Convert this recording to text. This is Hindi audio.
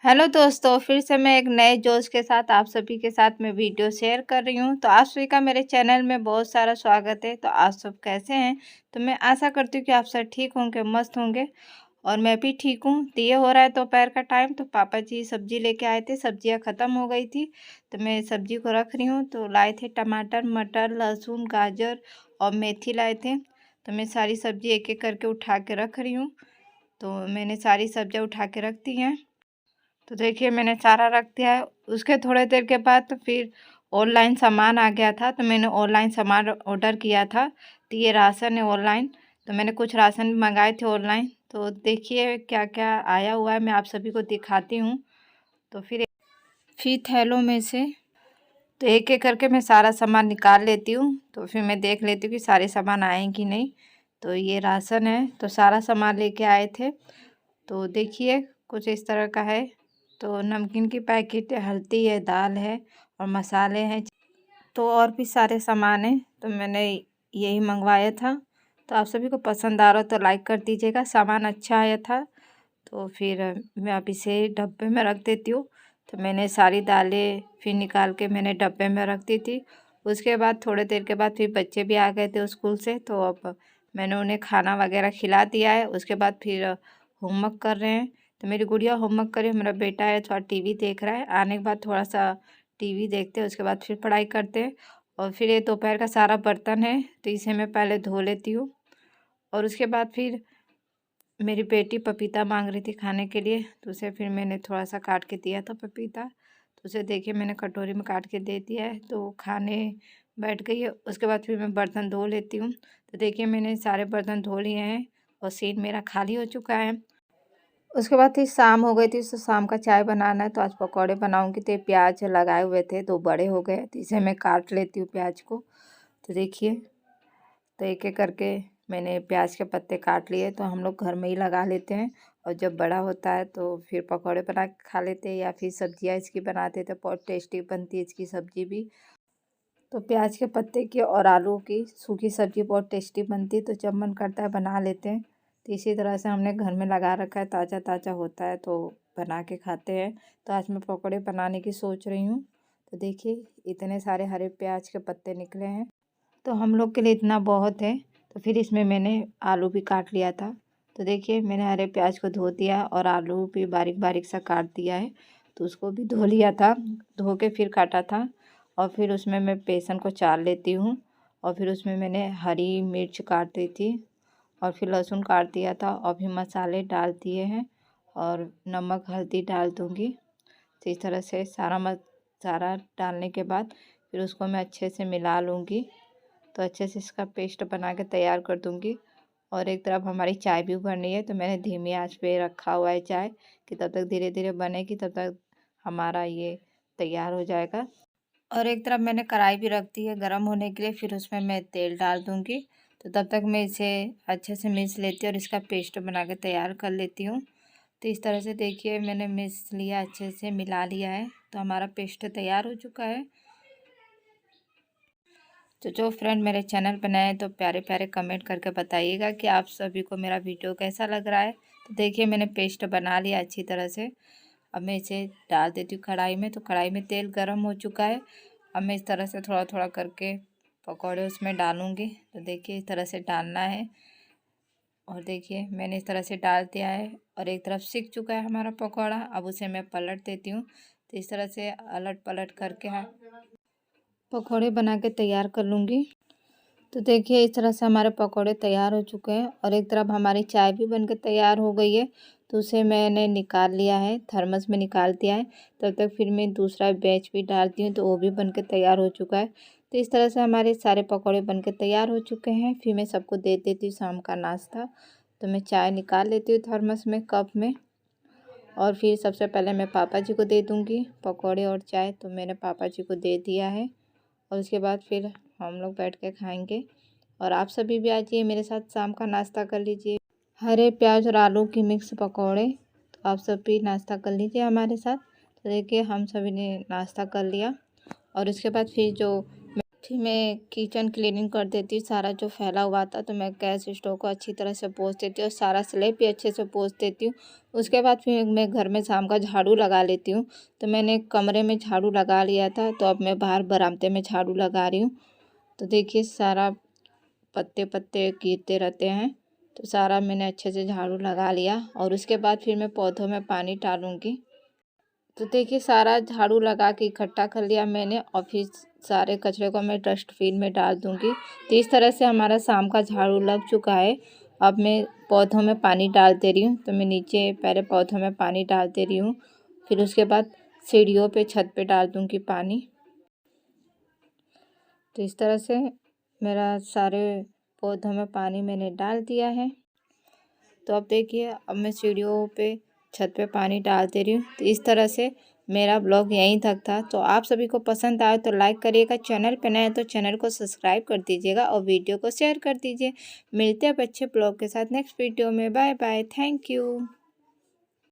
हेलो दोस्तों, फिर से मैं एक नए जोश के साथ आप सभी के साथ मैं वीडियो शेयर कर रही हूँ। तो आप सभी का मेरे चैनल में बहुत सारा स्वागत है। तो आप सब कैसे हैं? तो मैं आशा करती हूँ कि आप सब ठीक होंगे, मस्त होंगे और मैं भी ठीक हूँ। तो ये हो रहा है दोपहर का टाइम, तो पापा जी सब्जी लेके आए थे, सब्जियाँ ख़त्म हो गई थी तो मैं सब्जी को रख रही हूँ। तो लाए थे टमाटर, मटर, लहसुन, गाजर और मेथी लाए थे। तो मैं सारी सब्जी एक एक करके उठा के रख रही हूँ। तो मैंने सारी सब्जियाँ उठा के रख दी हैं। तो देखिए मैंने सारा रख दिया है। उसके थोड़े देर के बाद तो फिर ऑनलाइन सामान आ गया था, तो मैंने ऑनलाइन सामान ऑर्डर किया था। तो ये राशन है ऑनलाइन, तो मैंने कुछ राशन मंगाए थे ऑनलाइन। तो देखिए क्या क्या आया हुआ है, मैं आप सभी को दिखाती हूँ। तो फिर थैलों में से तो एक एक करके मैं सारा सामान निकाल लेती हूँ। तो फिर मैं देख लेती हूँ कि सारे सामान आए कि नहीं। तो ये राशन है, तो सारा सामान लेके आए थे। तो देखिए कुछ इस तरह का है। तो नमकीन की पैकेट है, हल्दी है, दाल है और मसाले हैं। तो और भी सारे सामान हैं, तो मैंने यही मंगवाया था। तो आप सभी को पसंद आ रहा हो तो लाइक कर दीजिएगा। सामान अच्छा आया था। तो फिर मैं अब इसे डब्बे में रख देती हूँ। तो मैंने सारी दालें फिर निकाल के मैंने डब्बे में रख दी थी। उसके बाद थोड़ी देर के बाद फिर बच्चे भी आ गए थे स्कूल से, तो अब मैंने उन्हें खाना वगैरह खिला दिया है। उसके बाद फिर होमवर्क कर रहे हैं। तो मेरी गुड़िया होमवर्क कर रही है, मेरा बेटा है थोड़ा टीवी देख रहा है। आने के बाद थोड़ा सा टीवी देखते हैं, उसके बाद फिर पढ़ाई करते हैं। और फिर ये दोपहर का सारा बर्तन है, तो इसे मैं पहले धो लेती हूँ। और उसके बाद फिर मेरी बेटी पपीता मांग रही थी खाने के लिए, तो उसे फिर मैंने थोड़ा सा काट के दिया था पपीता। तो उसे देखिए मैंने कटोरी में काट के दे दिया है, तो खाने बैठ गई है। उसके बाद फिर मैं बर्तन धो लेती हूँ। तो देखिए मैंने सारे बर्तन धो लिए हैं और सीन मेरा खाली हो चुका है। उसके बाद फिर शाम हो गई थी, तो शाम का चाय बनाना है। तो आज पकौड़े बनाऊंगी। तो ये प्याज लगाए हुए थे, दो बड़े हो गए, तो इसे मैं काट लेती हूँ प्याज को। तो देखिए, तो एक एक करके मैंने प्याज के पत्ते काट लिए। तो हम लोग घर में ही लगा लेते हैं, और जब बड़ा होता है तो फिर पकौड़े बना के खा लेते हैं, या फिर सब्जियां इसकी बनाते थे। बहुत टेस्टी बनती है इसकी सब्जी भी। तो प्याज के पत्ते की और आलू की सूखी सब्जी बहुत टेस्टी बनती है, तो जब मन करता है बना लेते हैं। तो इसी तरह से हमने घर में लगा रखा है, ताज़ा ताज़ा होता है तो बना के खाते हैं। तो आज मैं पकौड़े बनाने की सोच रही हूँ। तो देखिए इतने सारे हरे प्याज के पत्ते निकले हैं, तो हम लोग के लिए इतना बहुत है। तो फिर इसमें मैंने आलू भी काट लिया था। तो देखिए मैंने हरे प्याज को धो दिया और आलू भी बारीक बारीक सा काट दिया है। तो उसको भी धो लिया था, धो के फिर काटा था। और फिर उसमें मैं बेसन को चार लेती हूँ। और फिर उसमें मैंने हरी मिर्च काट दी थी, और फिर लहसुन काट दिया था, और फिर मसाले डाल दिए हैं और नमक हल्दी डाल दूँगी। तो इस तरह से सारा डालने के बाद फिर उसको मैं अच्छे से मिला लूँगी। तो अच्छे से इसका पेस्ट बना के तैयार कर दूँगी। और एक तरफ हमारी चाय भी उबलनी है, तो मैंने धीमी आंच पे रखा हुआ है चाय, कि तब तक धीरे धीरे बनेगी, तब तक हमारा ये तैयार हो जाएगा। और एक तरफ मैंने कढ़ाई भी रख दी है गर्म होने के लिए, फिर उसमें मैं तेल डाल दूँगी। तो तब तक मैं इसे अच्छे से मिक्स लेती हूँ और इसका पेस्ट बना के तैयार कर लेती हूँ। तो इस तरह से देखिए मैंने मिक्स लिया, अच्छे से मिला लिया है, तो हमारा पेस्ट तैयार हो चुका है। तो जो फ्रेंड मेरे चैनल पर नए हैं तो प्यारे प्यारे कमेंट करके बताइएगा कि आप सभी को मेरा वीडियो कैसा लग रहा है। तो देखिए मैंने पेस्ट बना लिया अच्छी तरह से। अब मैं इसे डाल देती हूँ कढ़ाई में। तो कढ़ाई में तेल गर्म हो चुका है। अब मैं इस तरह से थोड़ा थोड़ा करके पकौड़े उसमें डालूँगी। तो देखिए इस तरह से डालना है। और देखिए मैंने इस तरह से डाल दिया है, और एक तरफ सिक चुका है हमारा पकौड़ा। अब उसे मैं पलट देती हूँ। तो इस तरह से अलट पलट करके पकौड़े बना के तैयार कर लूँगी। तो देखिए इस तरह से हमारे पकौड़े तैयार हो चुके हैं, और एक तरफ हमारी चाय भी बनकर तैयार हो गई है। तो उसे मैंने निकाल लिया है, थर्मस में निकाल दिया है। तब तक फिर मैं दूसरा बैच भी डालती हूँ, तो वो भी बनकर तैयार हो चुका है। तो इस तरह से हमारे सारे पकौड़े बनकर तैयार हो चुके हैं। फिर मैं सबको दे देती हूँ शाम का नाश्ता। तो मैं चाय निकाल लेती हूँ थर्मस में, कप में। और फिर सबसे पहले मैं पापा जी को दे दूँगी पकौड़े और चाय। तो मैंने पापा जी को दे दिया है, और उसके बाद फिर हम लोग बैठ के खाएंगे। और आप सभी भी आ जाइए मेरे साथ, शाम का नाश्ता कर लीजिए। हरे प्याज और आलू की मिक्स पकौड़े, तो आप सब भी नाश्ता कर लीजिए हमारे साथ। तो देखिए हम सभी ने नाश्ता कर लिया, और उसके बाद फिर जो फिर मैं किचन क्लीनिंग कर देती हूँ, सारा जो फैला हुआ था तो मैं गैस स्टोव को अच्छी तरह से पोंछ देती हूँ और सारा स्लैब भी अच्छे से पोंछ देती हूँ। उसके बाद फिर मैं घर में शाम का झाड़ू लगा लेती हूँ। तो मैंने कमरे में झाड़ू लगा लिया था, तो अब मैं बाहर बरामदे में झाड़ू लगा रही हूँ। तो देखिए सारा पत्ते पत्ते गिरते रहते हैं, तो सारा मैंने अच्छे से झाड़ू लगा लिया और उसके बाद फिर मैं पौधों में पानी डालूँगी। तो देखिए सारा झाड़ू लगा के इकट्ठा कर लिया मैंने और फिर सारे कचरे को मैं डस्टबिन में डाल दूँगी। तो इस तरह से हमारा शाम का झाड़ू लग चुका है। अब मैं पौधों में पानी डाल दे रही हूँ। तो मैं नीचे पहले पौधों में पानी डाल दे रही हूँ, फिर उसके बाद सीढ़ियों पे छत पे डाल दूँगी पानी। तो इस तरह से मेरा सारे पौधों में पानी मैंने डाल दिया है। तो अब देखिए अब मैं सीढ़ियों पे छत पे पानी डाल दे रही हूँ। तो इस तरह से मेरा ब्लॉग यहीं तक था। तो आप सभी को पसंद आए तो लाइक करिएगा, चैनल पे नए हैं तो चैनल को सब्सक्राइब कर दीजिएगा और वीडियो को शेयर कर दीजिए। मिलते हैं अब अच्छे ब्लॉग के साथ नेक्स्ट वीडियो में। Bye bye, thank you.